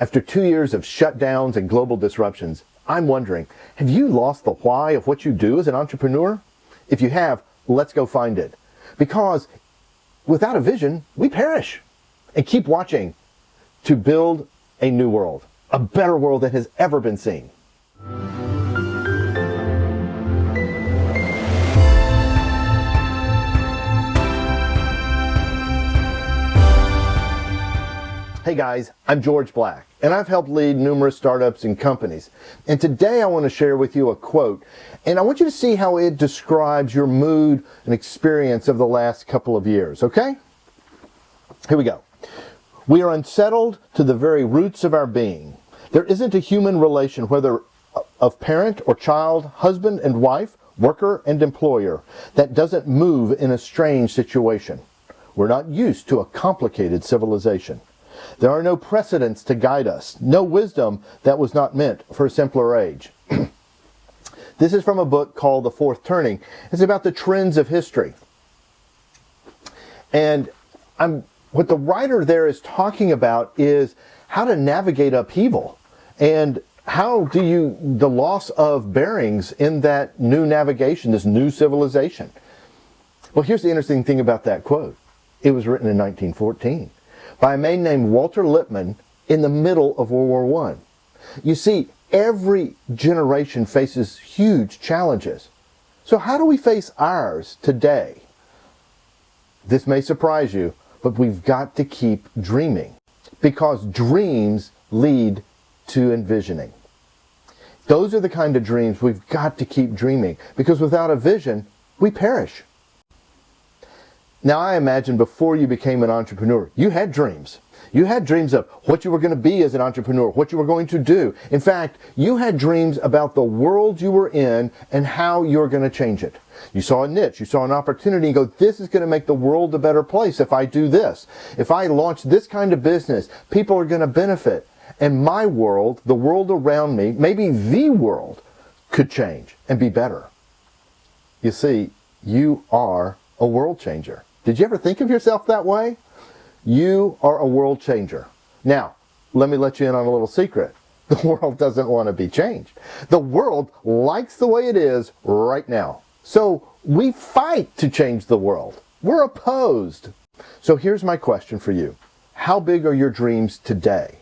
After 2 years of shutdowns and global disruptions, I'm wondering, have you lost the why of what you do as an entrepreneur? If you have, let's go find it. Because without a vision, we perish. And keep watching to build a new world, a better world that has ever been seen. Hey guys, I'm George Black, and I've helped lead numerous startups and companies. And today I want to share with you a quote, and I want you to see how it describes your mood and experience of the last couple of years, okay? Here we go. We are unsettled to the very roots of our being. There isn't a human relation, whether of parent or child, husband and wife, worker and employer, that doesn't move in a strange situation. We're not used to a complicated civilization. There are no precedents to guide us, no wisdom that was not meant for a simpler age. This is from a book called The Fourth Turning. It's about the trends of history. And what the writer there is talking about is how to navigate upheaval and how do the loss of bearings in that new navigation, this new civilization. Well, here's the interesting thing about that quote. It was written in 1914. By a man named Walter Lippmann in the middle of World War I. You see, every generation faces huge challenges. So how do we face ours today? This may surprise you, but we've got to keep dreaming, because dreams lead to envisioning. Those are the kind of dreams we've got to keep dreaming, because without a vision, we perish. Now, I imagine before you became an entrepreneur, you had dreams. You had dreams of what you were going to be as an entrepreneur, what you were going to do. In fact, you had dreams about the world you were in and how you were going to change it. You saw a niche, you saw an opportunity, and go, this is going to make the world a better place if I do this. If I launch this kind of business, people are going to benefit. And my world, the world around me, maybe the world, could change and be better. You see, you are a world changer. Did you ever think of yourself that way? You are a world changer. Now, let me let you in on a little secret. The world doesn't want to be changed. The world likes the way it is right now. So we fight to change the world. We're opposed. So here's my question for you. How big are your dreams today?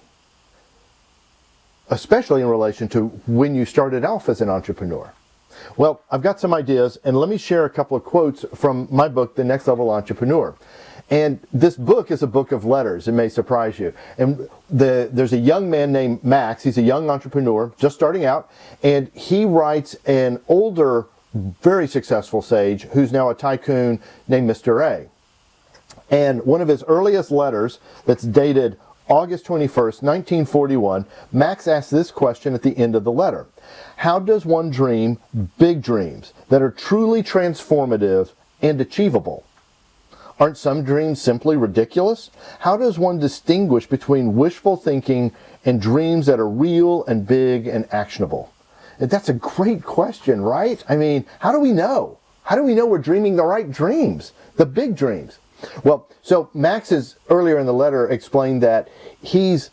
Especially in relation to when you started off as an entrepreneur. Well, I've got some ideas, and let me share a couple of quotes from my book, The Next Level Entrepreneur. And this book is a book of letters. It may surprise you. And there's a young man named Max. He's a young entrepreneur, just starting out, and he writes an older, very successful sage who's now a tycoon named Mr. A. And one of his earliest letters that's dated August 21st, 1941, Max asks this question at the end of the letter. How does one dream big dreams that are truly transformative and achievable? Aren't some dreams simply ridiculous? How does one distinguish between wishful thinking and dreams that are real and big and actionable? And that's a great question, right? I mean, how do we know? How do we know we're dreaming the right dreams, the big dreams? Well, so Max is earlier in the letter explained that he's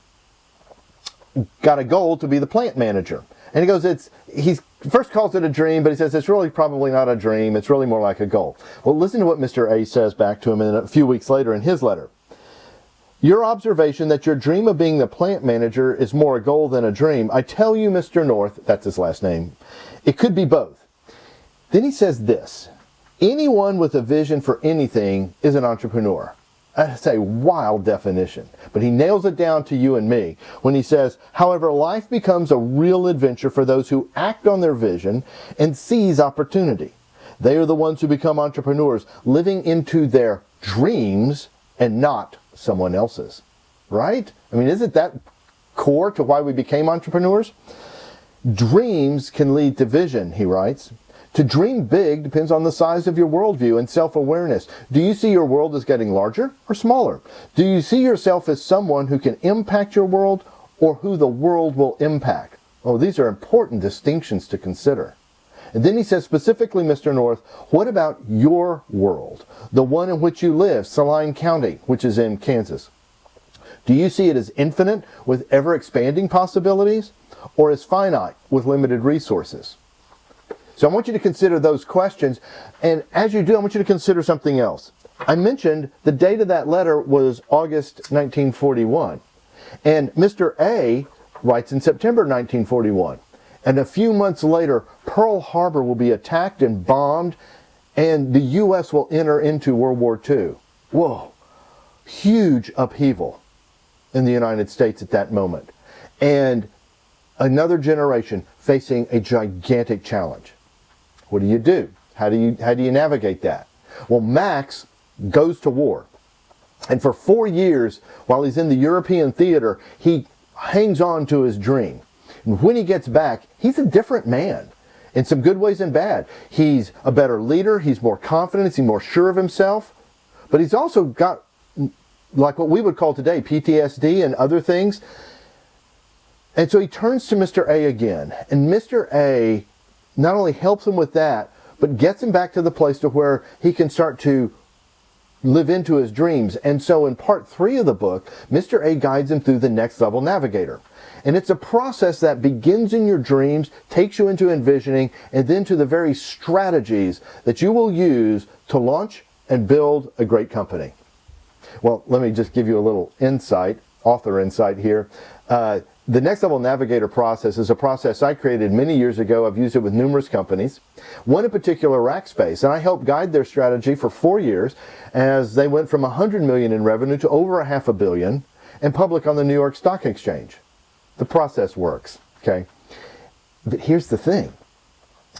got a goal to be the plant manager. And he goes, he first calls it a dream, but he says it's really probably not a dream. It's really more like a goal. Well, listen to what Mr. A says back to him a few weeks later in his letter. Your observation that your dream of being the plant manager is more a goal than a dream, I tell you, Mr. North, that's his last name, it could be both. Then he says this. Anyone with a vision for anything is an entrepreneur. That's a wild definition, but he nails it down to you and me when he says, however, life becomes a real adventure for those who act on their vision and seize opportunity. They are the ones who become entrepreneurs, living into their dreams and not someone else's. Right? I mean, isn't that core to why we became entrepreneurs? Dreams can lead to vision, he writes. To dream big depends on the size of your worldview and self-awareness. Do you see your world as getting larger or smaller? Do you see yourself as someone who can impact your world or who the world will impact? Oh, these are important distinctions to consider. And then he says specifically, Mr. North, what about your world? The one in which you live, Saline County, which is in Kansas. Do you see it as infinite with ever-expanding possibilities, or as finite with limited resources? So I want you to consider those questions, and as you do, I want you to consider something else. I mentioned the date of that letter was August 1941, and Mr. A writes in September 1941, and a few months later, Pearl Harbor will be attacked and bombed, and the U.S. will enter into World War II. Whoa, huge upheaval in the United States at that moment, and another generation facing a gigantic challenge. What do you do? How do you navigate that? Well, Max goes to war. And for 4 years, while he's in the European theater, he hangs on to his dream. And when he gets back, he's a different man in some good ways and bad. He's a better leader. He's more confident. He's more sure of himself. But he's also got, like what we would call today, PTSD and other things. And so he turns to Mr. A again. And Mr. A not only helps him with that, but gets him back to the place to where he can start to live into his dreams. And so in part 3 of the book, Mr. A guides him through the next level Navigator. And it's a process that begins in your dreams, takes you into envisioning, and then to the very strategies that you will use to launch and build a great company. Well, let me just give you a little insight, author insight here. The Next Level Navigator process is a process I created many years ago. I've used it with numerous companies. One in particular, Rackspace, and I helped guide their strategy for 4 years as they went from $100 million in revenue to over $500 million and public on the New York Stock Exchange. The process works, okay? But here's the thing,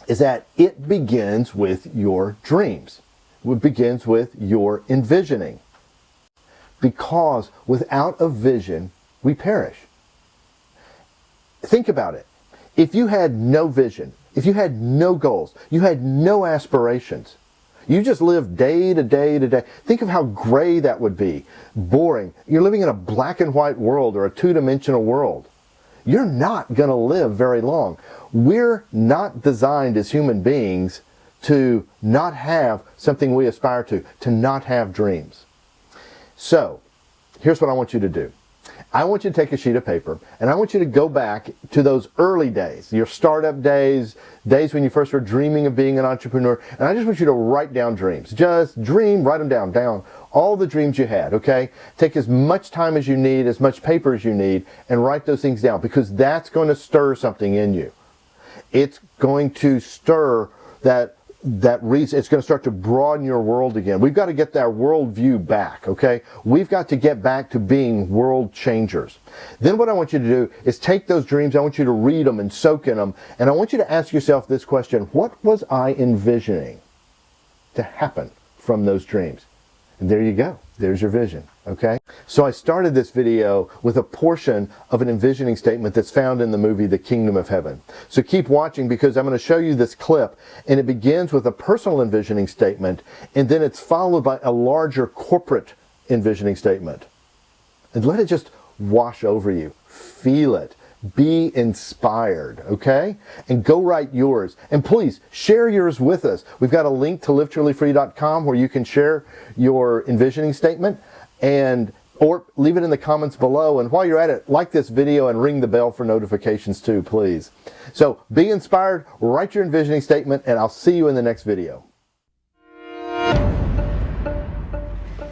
is that it begins with your dreams. It begins with your envisioning. Because without a vision, we perish. Think about it. If you had no vision, if you had no goals, you had no aspirations, you just lived day to day to day, think of how gray that would be. Boring. You're living in a black and white world or a two-dimensional world. You're not going to live very long. We're not designed as human beings to not have something we aspire to not have dreams. So, here's what I want you to do. I want you to take a sheet of paper, and I want you to go back to those early days, your startup days, days when you first were dreaming of being an entrepreneur, and I just want you to write down dreams. Just dream, write them down, all the dreams you had, okay? Take as much time as you need, as much paper as you need, and write those things down, because that's going to stir something in you. It's going to stir that reason. It's going to start to broaden your world again. We've got to get that world view back, okay? We've got to get back to being world changers. Then what I want you to do is take those dreams, I want you to read them and soak in them, and I want you to ask yourself this question: what was I envisioning to happen from those dreams? And there you go. There's your vision, okay? So I started this video with a portion of an envisioning statement that's found in the movie The Kingdom of Heaven. So keep watching, because I'm going to show you this clip, and it begins with a personal envisioning statement, and then it's followed by a larger corporate envisioning statement. And let it just wash over you. Feel it. Be inspired, okay? And go write yours. And please, share yours with us. We've got a link to livetrulyfree.com where you can share your envisioning statement, or leave it in the comments below. And while you're at it, like this video and ring the bell for notifications too, please. So be inspired, write your envisioning statement, and I'll see you in the next video.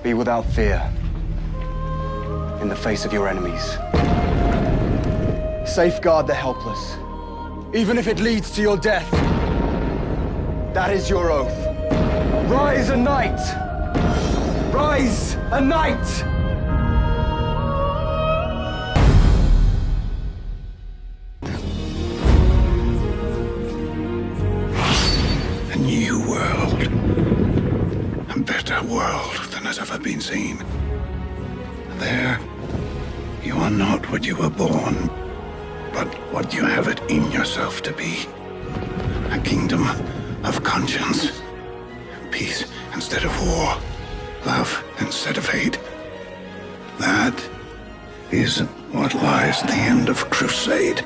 Be without fear in the face of your enemies. Safeguard the helpless, even if it leads to your death. That is your oath. Rise a knight! Rise a knight! A new world. A better world than has ever been seen. There, you are not what you were born, but what you have it in yourself to be. A kingdom of conscience. Peace instead of war. Love instead of hate. That is what lies at the end of crusade.